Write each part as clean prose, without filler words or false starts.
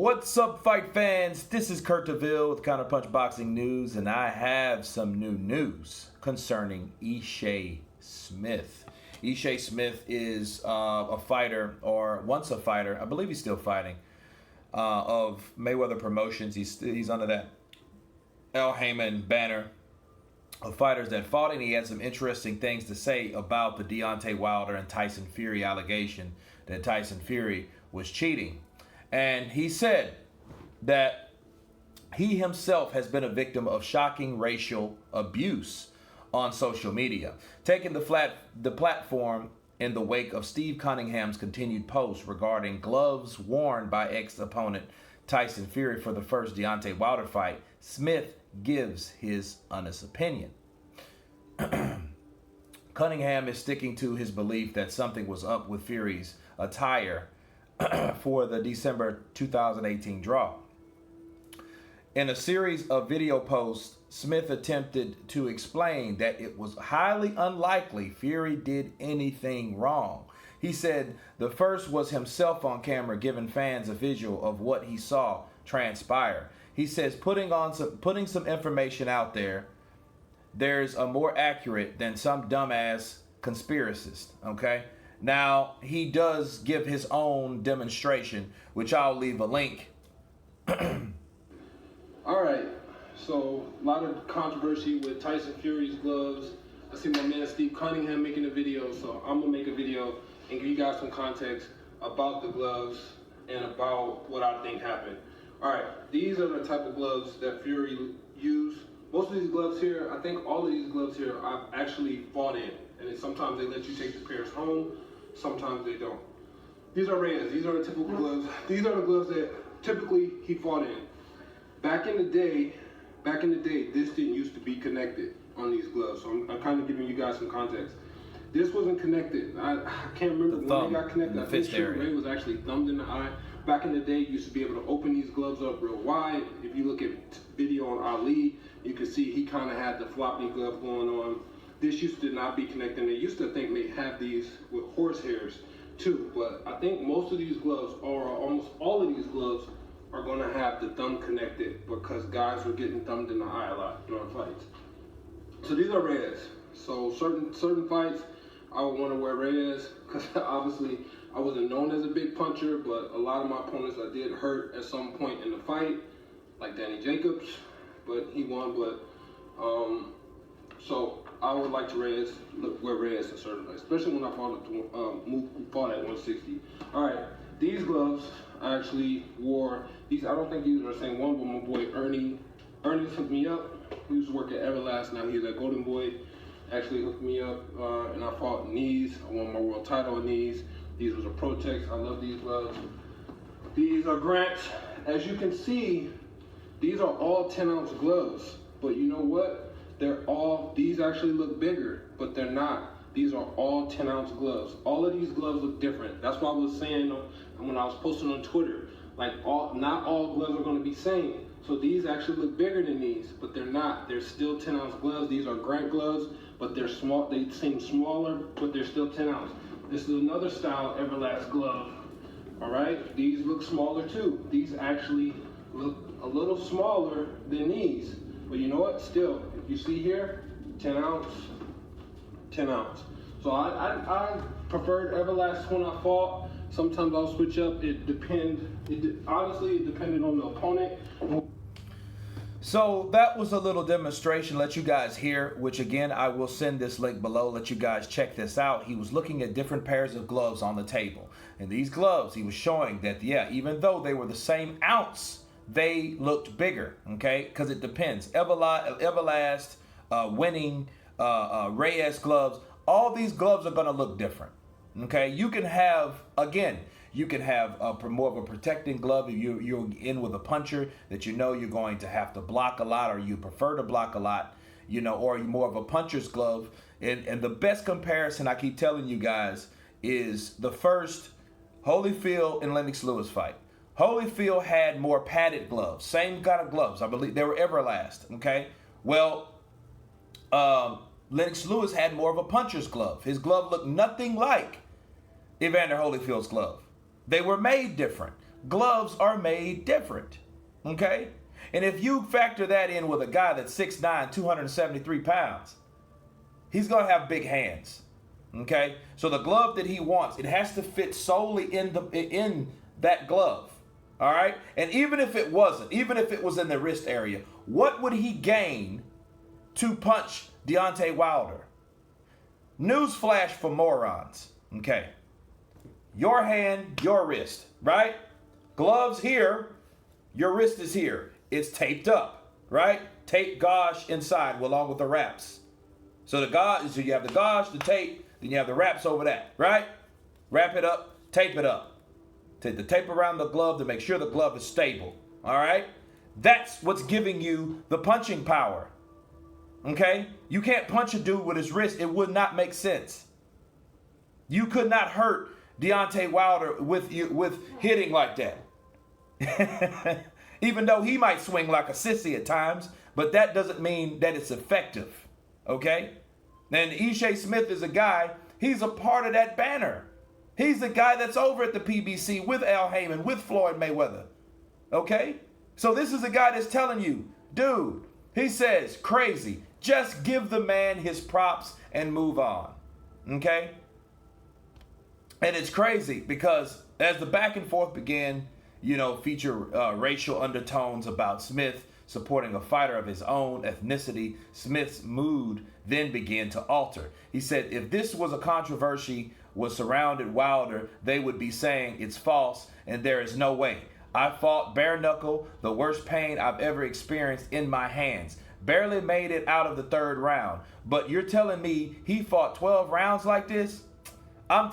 What's up, fight fans? This is Kurt DeVille with Counterpunch Boxing News, and I have some new news concerning Ishe Smith. Ishe Smith is a fighter, or once a fighter. I believe he's still fighting, of Mayweather Promotions. He's under that Al Heyman banner of fighters that fought, and he had some interesting things to say about the Deontay Wilder and Tyson Fury allegation that Tyson Fury was cheating. And he said that he himself has been a victim of shocking racial abuse on social media, taking the platform in the wake of Steve Cunningham's continued posts regarding gloves worn by ex-opponent Tyson Fury for the first Deontay Wilder fight. Smith gives his honest opinion. Cunningham is sticking to his belief that something was up with Fury's attire for the December 2018 draw. In a series of video posts, Smith attempted to explain that it was highly unlikely Fury did anything wrong. He said the first was himself on camera giving fans a visual of what he saw transpire. He says putting some information out there's a more accurate than some dumbass conspiracist, okay? Now, he does give his own demonstration, which I'll leave a link. All right, so a lot of controversy with Tyson Fury's gloves. I see my man Steve Cunningham making a video, so I'm gonna make a video and give you guys some context about the gloves and about what I think happened. All right, these are the type of gloves that Fury used. Most of these gloves here, I think all of these gloves here, I've actually fought in. And sometimes they let you take the pairs home, sometimes they don't. These are Rants. These are the typical gloves. These are the gloves that typically he fought in. Back in the day, this didn't used to be connected on these gloves. So I'm kind of giving you guys some context. This wasn't connected. I can't remember when they got connected. I think Ray was actually thumbed in the eye. Back in the day, you used to be able to open these gloves up real wide. If you look at video on Ali, you can see he kind of had the floppy glove going on. This used to not be connected. They used to think they have these with horsehairs too, but I think most of these gloves, or almost all of these gloves, are going to have the thumb connected because guys were getting thumbed in the eye a lot during fights. So these are Reds. So certain fights, I would want to wear Reds because obviously I wasn't known as a big puncher, but a lot of my opponents I did hurt at some point in the fight, like Danny Jacobs, but he won. But so I would like to wear Reds in certain fights, especially when I fought at 160. All right, these gloves I actually wore. These, I don't think these are the same one, but my boy Ernie hooked me up. He used to work at Everlast, now he's at Golden Boy. Actually hooked me up, and I fought in these. I won my world title in these. These was a Protex. I love these gloves. These are Grant. As you can see, these are all 10-ounce gloves. But you know what? These actually look bigger, but they're not. These are all 10-ounce gloves. All of these gloves look different. That's what I was saying when I was posting on Twitter. Like, not all gloves are going to be same. So these actually look bigger than these, but they're not. They're still 10-ounce gloves. These are Grant gloves, but they're small. They seem smaller, but they're still 10-ounce. This is another style Everlast glove. All right, these look smaller too. These actually look a little smaller than these. But you know what? Still, if you see here, 10-ounce, 10-ounce. So I preferred Everlast when I fought. Sometimes I'll switch up. Honestly, it depended on the opponent. So that was a little demonstration, let you guys hear, which again, I will send this link below, let you guys check this out. He was looking at different pairs of gloves on the table. And these gloves, he was showing that, yeah, even though they were the same ounce, they looked bigger, okay? Because it depends. Everlast, Winning, Reyes gloves, all these gloves are going to look different, okay? You can have, again, more of a protecting glove if you're in with a puncher that you know you're going to have to block a lot, or you prefer to block a lot, you know, or more of a puncher's glove. And the best comparison I keep telling you guys is the first Holyfield and Lennox Lewis fight. Holyfield had more padded gloves, same kind of gloves. I believe they were Everlast, okay? Well, Lennox Lewis had more of a puncher's glove. His glove looked nothing like Evander Holyfield's glove. They were made different. gloves are made different. Okay? And if you factor that in with a guy that's 6'9", 273 pounds, he's going to have big hands. Okay? So the glove that he wants, it has to fit solely in that glove. All right? And even if it wasn't, even if it was in the wrist area, what would he gain to punch Deontay Wilder? Newsflash for morons. Okay. Your hand, your wrist, right? Gloves here, your wrist is here. It's taped up, right? Tape gauze inside along with the wraps. So so you have the gauze, the tape, then you have the wraps over that, right? Wrap it up, tape it up. Take the tape around the glove to make sure the glove is stable, all right? That's what's giving you the punching power, okay? You can't punch a dude with his wrist. It would not make sense. You could not hurt Deontay Wilder with hitting like that. Even though he might swing like a sissy at times, but that doesn't mean that it's effective, okay? And Ishe Smith is a guy, he's a part of that banner. He's the guy that's over at the PBC with Al Heyman, with Floyd Mayweather, okay? So this is a guy that's telling you, dude, he says, crazy, just give the man his props and move on, okay? And it's crazy because as the back and forth began, feature racial undertones about Smith supporting a fighter of his own ethnicity, Smith's mood then began to alter. He said, if this was a controversy was surrounded Wilder, they would be saying it's false and there is no way. I fought bare knuckle, the worst pain I've ever experienced in my hands. Barely made it out of the third round. But you're telling me he fought 12 rounds like this? I'm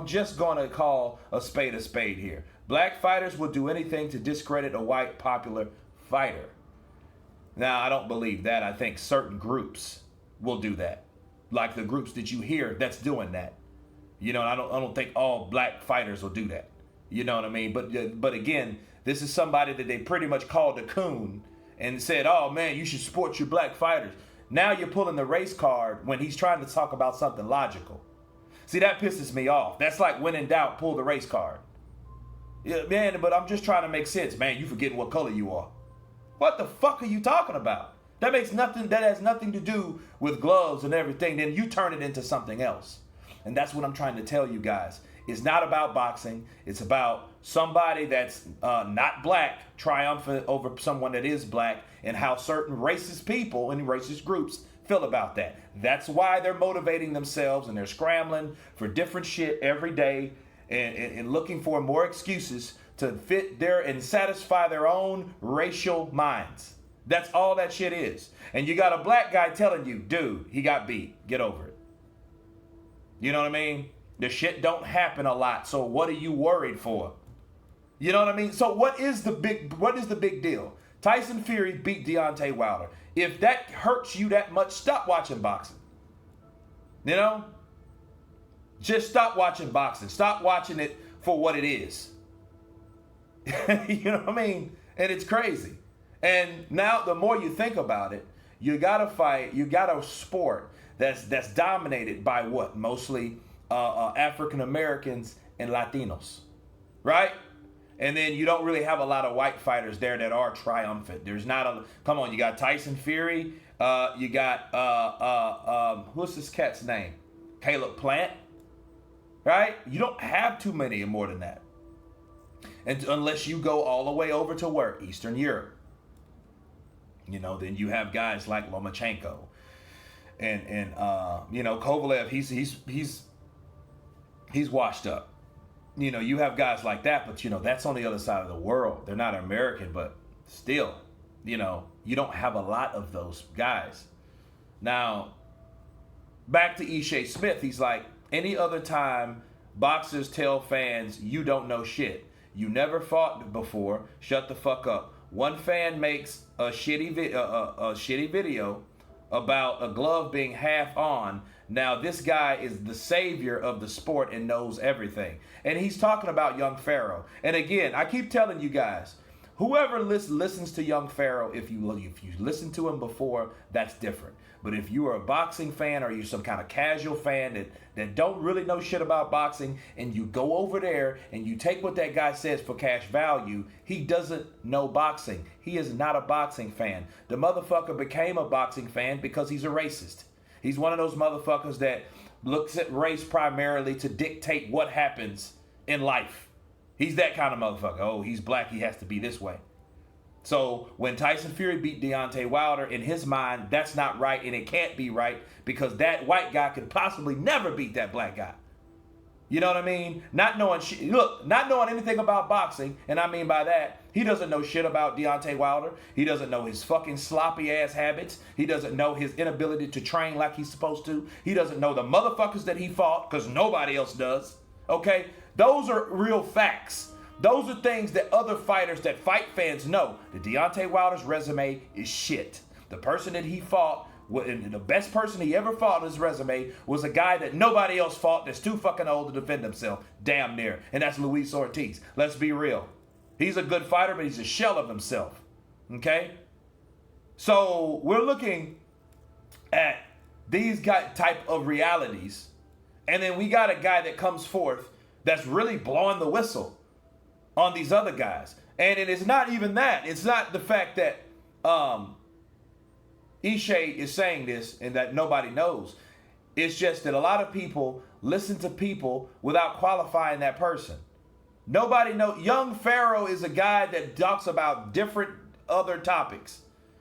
just going to call a spade here. Black fighters will do anything to discredit a white popular fighter. Now, I don't believe that. I think certain groups will do that. Like the groups that you hear that's doing that. I don't think all black fighters will do that. You know what I mean? But again, this is somebody that they pretty much called a coon and said, oh man, you should support your black fighters. Now you're pulling the race card when he's trying to talk about something logical. See, that pisses me off. That's like when in doubt, pull the race card. Yeah, man, but I'm just trying to make sense. Man, you forgetting what color you are. What the fuck are you talking about? That has nothing to do with gloves and everything. Then you turn it into something else. And that's what I'm trying to tell you guys. It's not about boxing. It's about somebody that's not black triumphant over someone that is black and how certain racist people and racist groups feel about that. That's why they're motivating themselves and they're scrambling for different shit every day and looking for more excuses to fit and satisfy their own racial minds. That's all that shit is. And you got a black guy telling you, dude, he got beat. Get over it. You know what I mean? The shit don't happen a lot, so what are you worried for? You know what I mean? So what is the big deal? Tyson Fury beat Deontay Wilder. If that hurts you that much, stop watching boxing. Just stop watching boxing. Stop watching it for what it is. You know what I mean? And it's crazy. And now the more you think about it, you got a sport that's dominated by what? Mostly African Americans and Latinos, right? And then you don't really have a lot of white fighters there that are triumphant. There's not come on, you got Tyson Fury, you got what's this cat's name? Caleb Plant, right? You don't have too many more than that. And unless you go all the way over to where? Eastern Europe. Then you have guys like Lomachenko and Kovalev, he's washed up. You have guys like that, but that's on the other side of the world. They're not American, but still, you don't have a lot of those guys. Now, back to Ishe Smith, he's like, any other time, boxers tell fans, you don't know shit. You never fought before, shut the fuck up. One fan makes a shitty video about a glove being half on. Now this guy is the savior of the sport and knows everything. And he's talking about young Pharaoh. And again, I keep telling you guys, whoever listens to Young Pharaoh, if you listen to him before, that's different. But if you are a boxing fan or you're some kind of casual fan that don't really know shit about boxing, and you go over there and you take what that guy says for cash value, he doesn't know boxing. He is not a boxing fan. The motherfucker became a boxing fan because he's a racist. He's one of those motherfuckers that looks at race primarily to dictate what happens in life. He's that kind of motherfucker. Oh, he's black, he has to be this way. So when Tyson Fury beat Deontay Wilder, in his mind, that's not right, and it can't be right because that white guy could possibly never beat that black guy. You know what I mean? Not knowing anything about boxing, and I mean by that, he doesn't know shit about Deontay Wilder. He doesn't know his fucking sloppy ass habits. He doesn't know his inability to train like he's supposed to. He doesn't know the motherfuckers that he fought because nobody else does. Okay? Those are real facts. Those are things that other fighters that fight fans know. The Deontay Wilder's resume is shit. The person that he fought, the best person he ever fought on his resume was a guy that nobody else fought that's too fucking old to defend himself. Damn near. And that's Luis Ortiz. Let's be real. He's a good fighter, but he's a shell of himself. Okay? So we're looking at these type of realities. And then we got a guy that comes forth that's really blowing the whistle on these other guys. And it is not even that. It's not the fact that Ishe is saying this and that nobody knows. It's just that a lot of people listen to people without qualifying that person. Nobody knows. Young Pharaoh is a guy that talks about different other topics.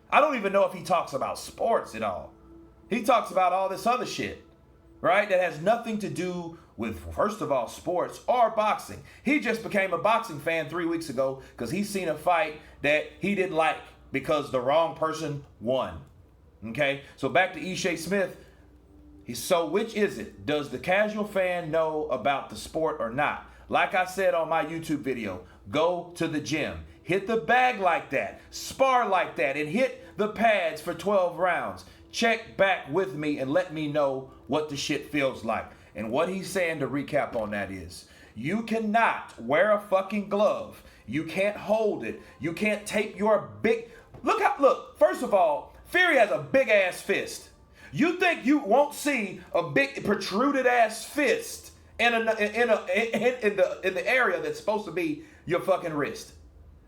I don't even know if he talks about sports at all. He talks about all this other shit, right? That has nothing to do with, first of all, sports or boxing. He just became a boxing fan 3 weeks ago because he's seen a fight that he didn't like because the wrong person won. Okay? So back to Ishe Smith. So which is it? Does the casual fan know about the sport or not? Like I said on my YouTube video, go to the gym. Hit the bag like that. Spar like that. And hit the pads for 12 rounds. Check back with me and let me know what the shit feels like. And what he's saying to recap on that is, you cannot wear a fucking glove. You can't hold it. You can't tape your big... Look, first of all, Fury has a big ass fist. You think you won't see a big protruded ass fist in the area that's supposed to be your fucking wrist.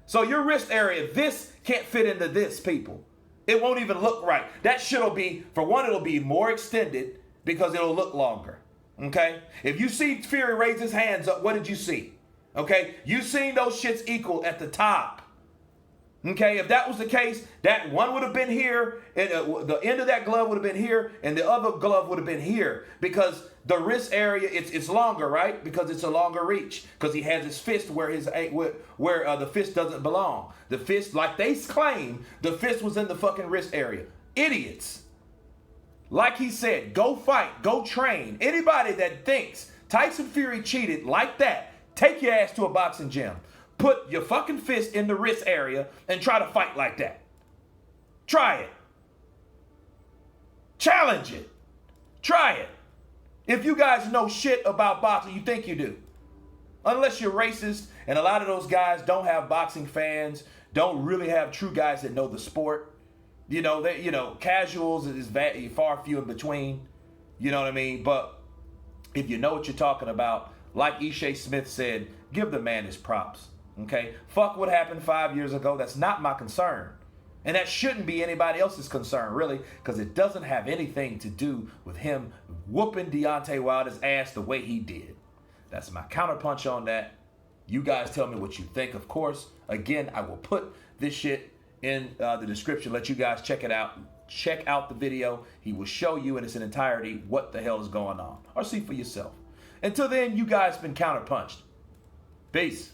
So your wrist area, this can't fit into this, people. It won't even look right. That shit'll be, for one, it'll be more extended because it'll look longer. Okay? If you see Fury raise his hands up, what did you see? Okay? You seen those shits equal at the top. Okay? If that was the case, that one would have been here, and the end of that glove would have been here, and the other glove would have been here. Because the wrist area, it's longer, right? Because it's a longer reach. Because he has his fist where the fist doesn't belong. The fist, like they claim, the fist was in the fucking wrist area. Idiots. Like he said, go fight, go train. Anybody that thinks Tyson Fury cheated like that, take your ass to a boxing gym. Put your fucking fist in the wrist area and try to fight like that. Try it. Challenge it. Try it. If you guys know shit about boxing, you think you do. Unless you're racist, and a lot of those guys don't have boxing fans, don't really have true guys that know the sport. Casuals is far few in between. You know what I mean? But if you know what you're talking about, like Ishe Smith said, give the man his props. Okay? Fuck what happened 5 years ago. That's not my concern. And that shouldn't be anybody else's concern, really, because it doesn't have anything to do with him whooping Deontay Wilder's ass the way he did. That's my counterpunch on that. You guys tell me what you think, of course. Again, I will put this shit in the description. Let you guys check it out. Check out the video. He will show you in its entirety what the hell is going on. Or see for yourself. Until then, you guys been counterpunched. Peace.